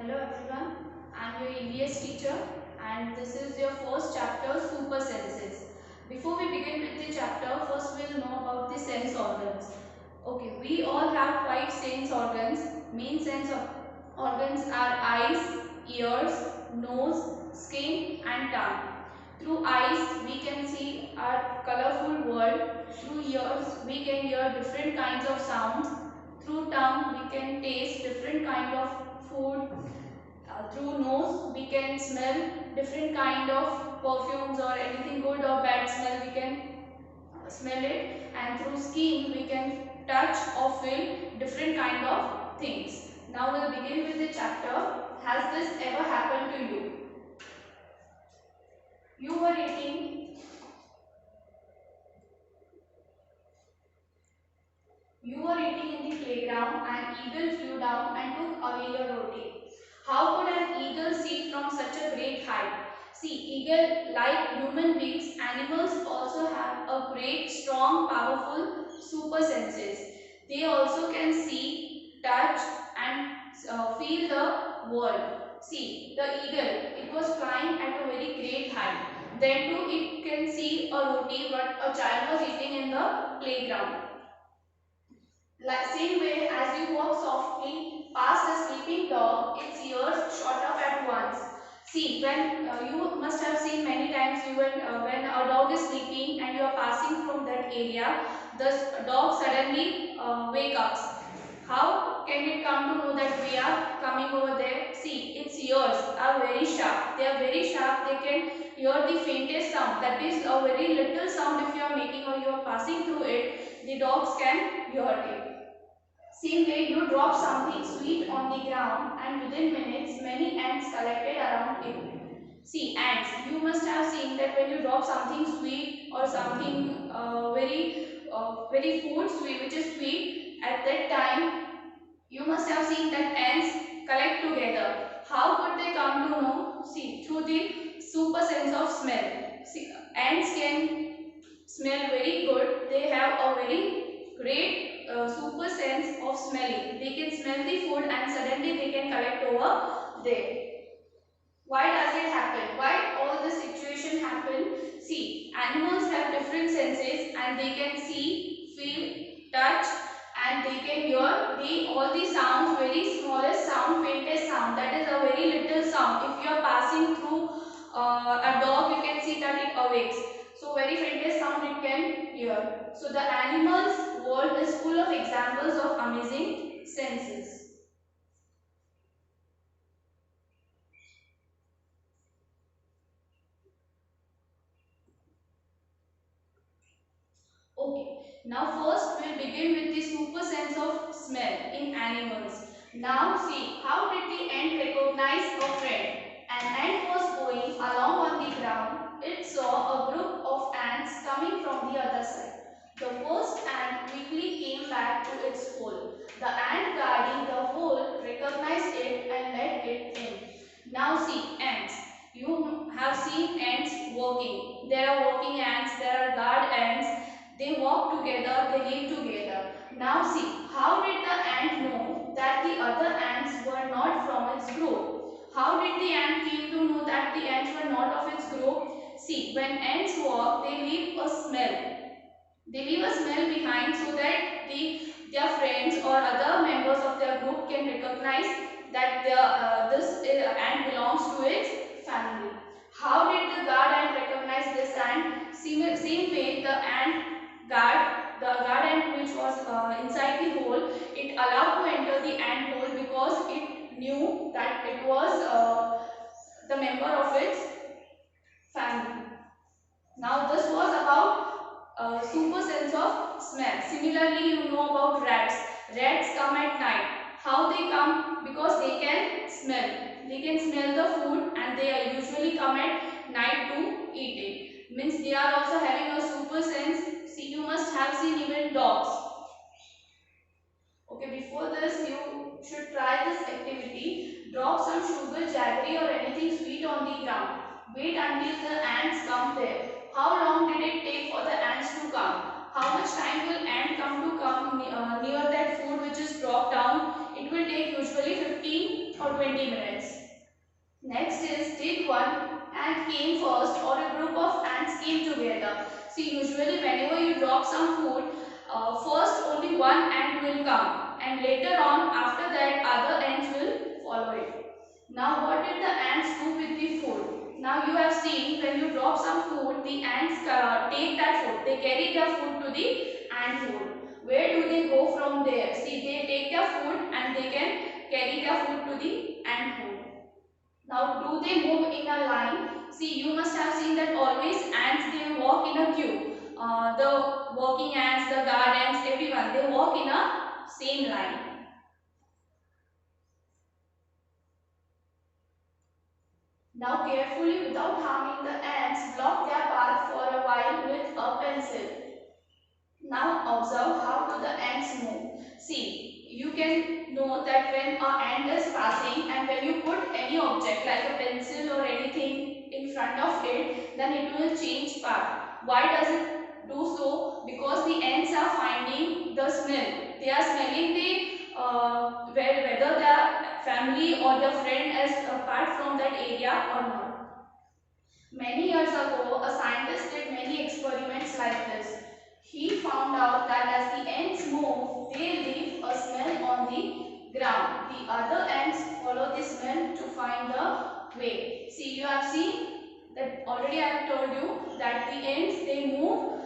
Hello everyone, I am your EVS teacher and this is your first chapter, Super Senses. Before we begin with the chapter, first we will know about the sense organs. Okay, we all have 5 sense organs. Main organs are eyes, ears, nose, skin and tongue. Through eyes we can see our colorful world. Through ears we can hear different kinds of sounds. Through tongue we can taste different kind of food. Through nose we can smell different kind of perfumes or anything good or bad smell we can smell it, and through skin we can touch or feel different kind of things. Now we'll begin with the chapter. Has this ever happened to you? You were eating You were eating in the playground and eagle flew down and took away your roti. How could an eagle see from such a great height? See, eagle, like human beings, animals also have a great, strong, powerful super senses. They also can see, touch and feel the world. See, the eagle, it was flying at a very great height. Then too it can see a roti what a child was eating in the playground. Like same way as you walk softly past a sleeping dog, its ears shot up at once. See, when you must have seen many times when a dog is sleeping and you are passing from that area, the dog suddenly wake up. How can it come to know that we are coming over there? See, its ears are very sharp. They are very sharp. They can hear the faintest sound. That is a very little sound if you are making or you are passing through it. The dogs can hear it. Same way, you drop something sweet on the ground and within minutes many ants collected around it. See, ants, you must have seen that when you drop something sweet or something very food sweet which is sweet, at that time you must have seen that ants collect together. How could they come to know? See, through the super sense of smell. See, ants can smell very good. They have a very great super sense of smelling. They can smell the food and suddenly they can collect over there. Why does it happen? Why all this situation happen? See, animals have different senses and they can see, feel, touch and they can hear all the sounds, very smallest sound, faintest sound. That is a very little sound. If you are passing through a dog, you can see that it awakes. So very faintest sound it can hear. So the animals world is full of examples of amazing senses. Okay, now first we'll begin with the super sense of smell in animals. Now see, how did the ant recognize a friend? An ant was going along on the ground. It saw a group of ants coming from the other side. The first ant quickly came back to its hole. The ant guarding the hole recognized it and let it in. Now see, ants. You have seen ants working. There are working ants, there are guard ants. They walk together, they live together. Now see, how did the ant know that the other ants were not from its group? How did the ant came to know that the ants were not of its group? See, when ants walk, they leave a smell. They leave a smell behind so that their friends or other members of their group can recognize that this ant belongs to its family. How did the guard ant recognize this ant? Same way the guard ant which was inside the hole, it allowed to enter the ant hole because it knew that it was the member of its family. Now this was about super sense of smell. Similarly, you know about rats. Rats come at night. How they come? Because they can smell. They can smell the food and they are usually come at night to eat it. Means they are also having a super sense. See, you must have seen even dogs. Okay, before this you should try this activity. Drop some sugar, jaggery or anything sweet on the ground. Wait until the ants come there. How long did it take for the ants to come? How much time will ant come near that food which is dropped down? It will take usually 15 or 20 minutes. Next is, did one ant came first or a group of ants came together? See, usually whenever you drop some food, first only one ant will come and later on after that other ants will follow it. Now what did the ants do with the food? Now you have seen when you drop some food, the ants take that food. They carry their food to the ant hole. Where do they go from there? See, they take their food and they can carry their food to the ant hole. Now, do they move in a line? See, you must have seen that always ants, they walk in a queue. The working ants, the guard ants, everyone, they walk in a same line. Now, carefully, without harming the ants, block their path for a while with a pencil. Now, observe how do the ants move. See, you can know that when an ant is passing and when you put any object like a pencil or anything in front of it, then it will change path. Why does it do so? Because the ants are finding the smell. They are smelling the whether their family or their friend is apart from that area or not. Many years ago, a scientist did many experiments like this. He found out that as the ants move, they leave a smell on the ground. The other ants follow this smell to find the way. See, you have seen that already I have told you that the ants, they move,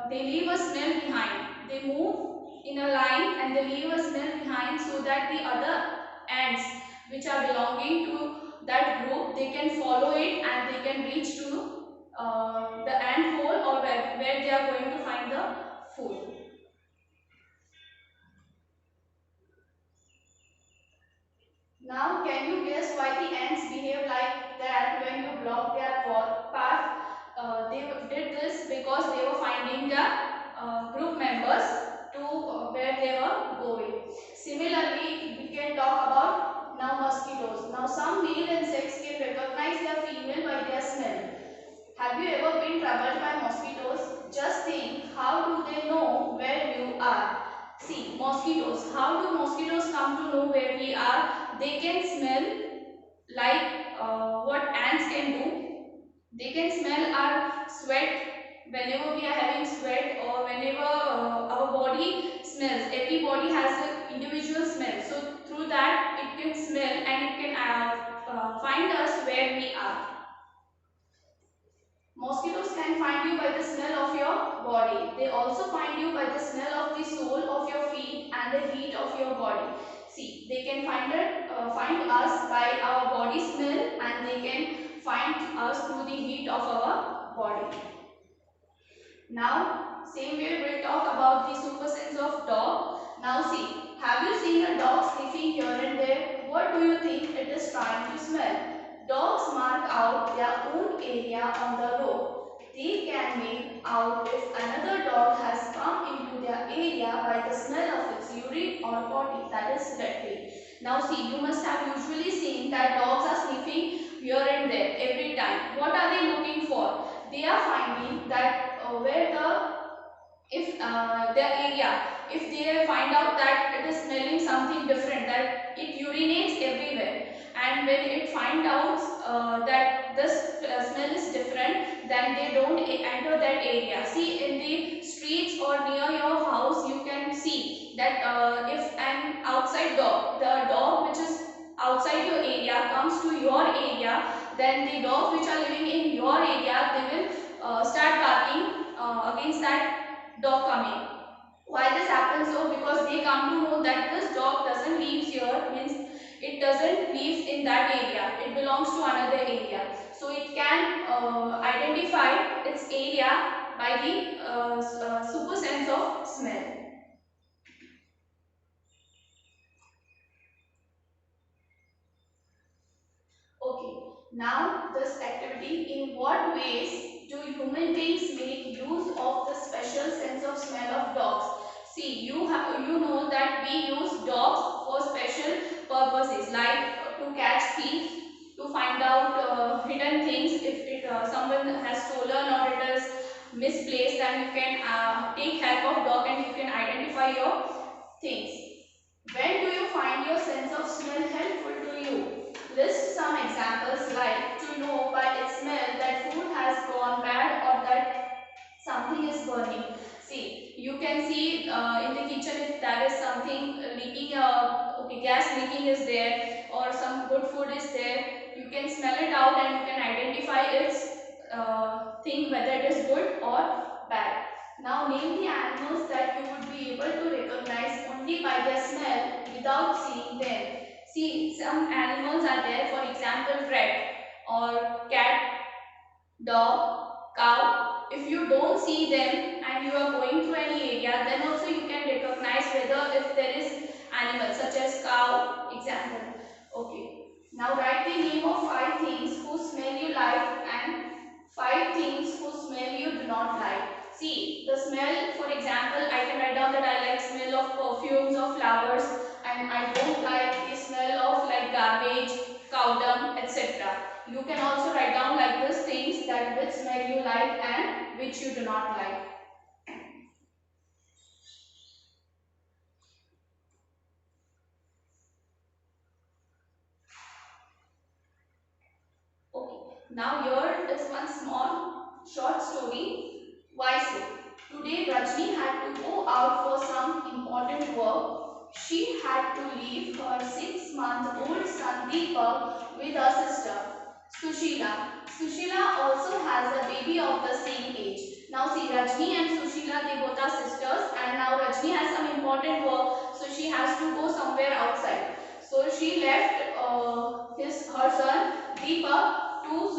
they leave a smell behind. They move in a line and they leave a smell behind so that the other ants which are belonging to that group, they can follow it and they can reach to the ant hole or where they are going to find the food. Now, can you guess why the ants behave like that when you block their path? They did this because they were finding the group members to where they were going. Similarly, we can talk about now mosquitoes. Now, some male insects can recognize their female by their smell. Have you ever been troubled by mosquitoes? Just think, how do they know where you are? See, mosquitoes. How do mosquitoes come to know where we are? They can smell like what ants can do. They can smell our sweat whenever we are having sweat or whenever our body smells. Every body has an individual smell. So through that it can smell and it can find us where we are. Mosquitoes can find you by the smell of your body. They also find you by the smell of the sole of your feet and the heat of your body. See, they can find us by our body smell and they can find us through the heat of our body. Now, same way we'll talk about the super sense of dog. Now see, have you seen a dog sniffing here and there? What do you think it is trying to smell? Dogs mark out their own area on the road. They can make out if another dog has come into their area by the smell of its urine or potty, that is wetting. Now see, you must have usually seen that dogs are sniffing here and there every time. What are they looking for? They are finding that where their area, if they find out that it is smelling something different, that it urinates everywhere, and when it find out that this smell is different, then they don't enter that area. See, in the streets or near your house, you can see that if an outside dog, the dog which is outside your area comes to your area, then the dogs which are living in your area, they will start barking against that dog coming. Why this happens? So because they come to know that this dog doesn't live here, means it doesn't live in that area, it belongs to another area. So it can identify its area by the super sense of smell. Okay, now this activity, in what ways do human beings make use of the special sense of smell of dogs? See, you know that we use dogs for special purposes, like to catch thieves, to find out hidden things. If someone has stolen or it is misplaced, then you can take help of dog and you can identify your things. When do you find your sense of smell helpful dustbin is there or some good food is there, you can smell it out and you can identify its thing whether it is good or bad. Now name the animals that you would be able to recognize only by their smell without seeing them. See, some animals are there, for example, rat or cat, dog, cow. If you don't see them and you are going through any area, then also you can recognize whether if there is animal such as cow, example. Okay. Now write the name of 5 things whose smell you like and 5 things whose smell you do not like. See, the smell, for example, I can write down that I like smell of perfumes or flowers and I don't like the smell of like garbage, cow dung, etc. You can also write down like this things that which smell you like and which you do not like. Okay. Now here is one small short story. Why so? Today Rajni had to go out for some important work. She had to leave her 6-month-old son Deepak with her sister Sushila. Sushila also has a baby of the same age. Now see, Rajni and Sushila, they both are sisters, and now Rajni has some important work, so she has to go somewhere outside. So she left her son Deepak to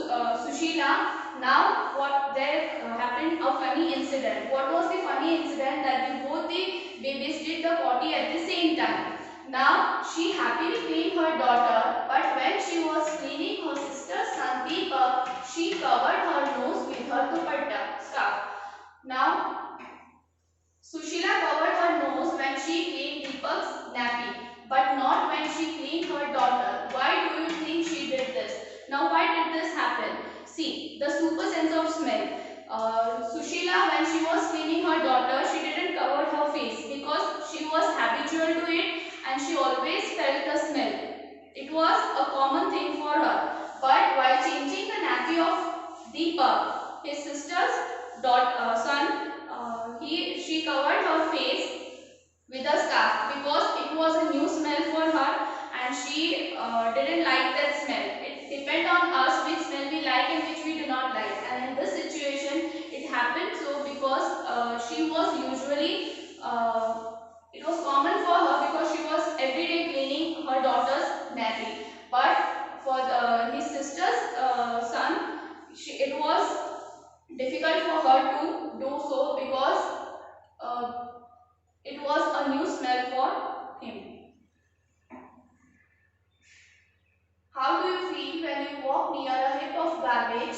Sushila. Now what there happened, a funny incident. What was the funny incident? That both the babies did the potty at the same time. Now she happily cleaned her daughter, but when she was cleaning her sister's son Deepak, she covered her nose with her dupatta scarf. Now Sushila covered her nose when she cleaned Deepak's nappy, but not when she cleaned her daughter. Why do you think she did this? Now why did this happen? See, the super sense of smell. Sushila, when she was cleaning her daughter, she didn't cover her face because she was habitual to it and she always felt the smell. It was a common thing for her. But while changing the nappy of Deepak, his sister's son, she covered her face with a scarf because it was a new smell for her and she didn't like that smell. It depends on us which smell we like and which we do not like. And in this situation, it happened so because she was usually, it was common for her because she was every day cleaning her daughter's nappy. But for his sister's son, it was difficult for her to do so because it was a new smell for him. How do you feel when you walk near a heap of garbage?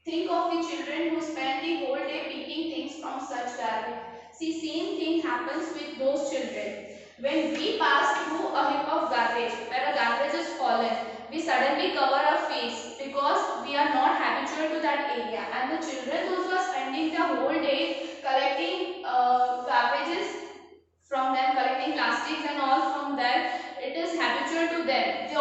Think of the children who spend the whole day picking things from such garbage. See, same thing happens with those children. When we pass through a heap of garbage, where a garbage is fallen, we suddenly cover our face because we are not habitual to that area. And the children those who are spending the whole day collecting garbages from them, collecting plastics and all from there, it is habitual to them. They